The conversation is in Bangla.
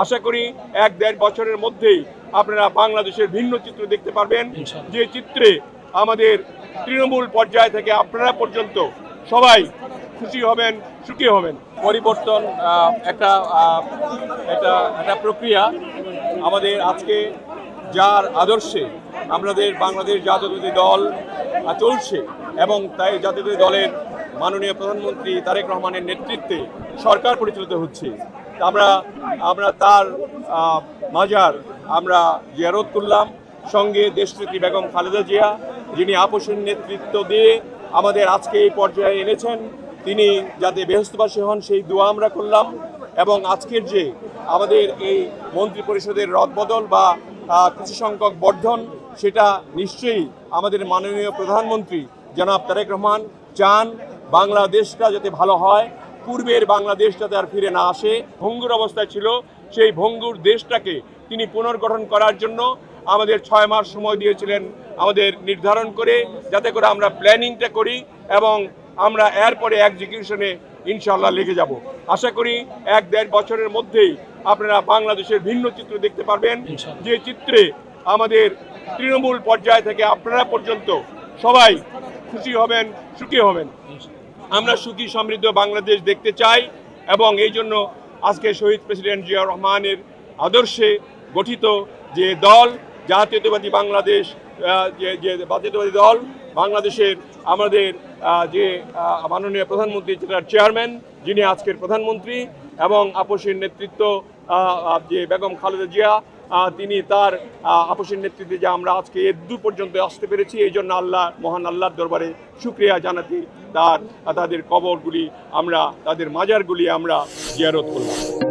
আশা করি 1-1.5 বছরের মধ্যেই আপনারা বাংলাদেশের ভিন্ন চিত্র দেখতে পারবেন, যে চিত্রে আমাদের তৃণমূল পর্যায় থেকে আপনারা পর্যন্ত সবাই খুশি হবেন, সুখী হবেন। পরিবর্তন একটা প্রক্রিয়া। আমাদের আজকে যার আদর্শে আমাদের বাংলাদেশ জাতীয়তাবাদী দল চলছে এবং তাই জাতীয়তাবাদী দলের মাননীয় প্রধানমন্ত্রী তারেক রহমানের নেতৃত্বে সরকার পরিচালিত হচ্ছে। আমরা তার মাজার আমরা জিয়ারত করলাম, সঙ্গে দেশনেত্রী বেগম খালেদা জিয়া, যিনি আপসের নেতৃত্ব দিয়ে আমাদের আজকে এই পর্যায়ে এনেছেন, তিনি যাতে বেহেশতবাসী হন সেই দোয়া আমরা করলাম। এবং আজকের যে আমাদের এই মন্ত্রী পরিষদের রদবদল বা কিছু সংখ্যক বর্ধন, সেটা নিশ্চয়ই আমাদের মাননীয় প্রধানমন্ত্রী জনাব তারেক রহমান চান বাংলাদেশটা যাতে ভালো হয়, পূর্বের বাংলাদেশ যাতে আর ফিরে না আসে। ভঙ্গুর অবস্থায় ছিল, সেই ভঙ্গুর দেশটাকে তিনি পুনর্গঠন করার জন্য আমাদের 6 মাস সময় দিয়েছিলেন আমাদের নির্ধারণ করে, যাতে করে আমরা প্ল্যানিংটা করি এবং আমরা এরপরে এক্সিকিউশনে ইনশাআল্লাহ লেগে যাব। আশা করি 1-1.5 বছরের মধ্যেই আপনারা বাংলাদেশের ভিন্ন চিত্র দেখতে পারবেন, যে চিত্রে আমাদের তৃণমূল পর্যায় থেকে আপনারা পর্যন্ত সবাই খুশি হবেন, সুখী হবেন। আমরা সুখী সমৃদ্ধ বাংলাদেশ দেখতে চাই এবং এই জন্য আজকে শহীদ প্রেসিডেন্ট জিয়াউর রহমানের আদর্শে গঠিত যে দল জাতীয়তাবাদী বাংলাদেশ, যে জাতীয়তাবাদী দল বাংলাদেশের আমাদের যে মাননীয় প্রধানমন্ত্রী যেটার চেয়ারম্যান, যিনি আজকের প্রধানমন্ত্রী, এবং আপসের নেতৃত্ব যে বেগম খালেদা জিয়া, তিনি তার আপসের নেতৃত্বে যে আমরা আজকে এর দূর পর্যন্ত আসতে পেরেছি, এই জন্য মহান আল্লাহর দরবারে শুকরিয়া জানাতে তাদের কবরগুলি আমরা, তাদের মাজারগুলি আমরা জিয়ারত করলাম।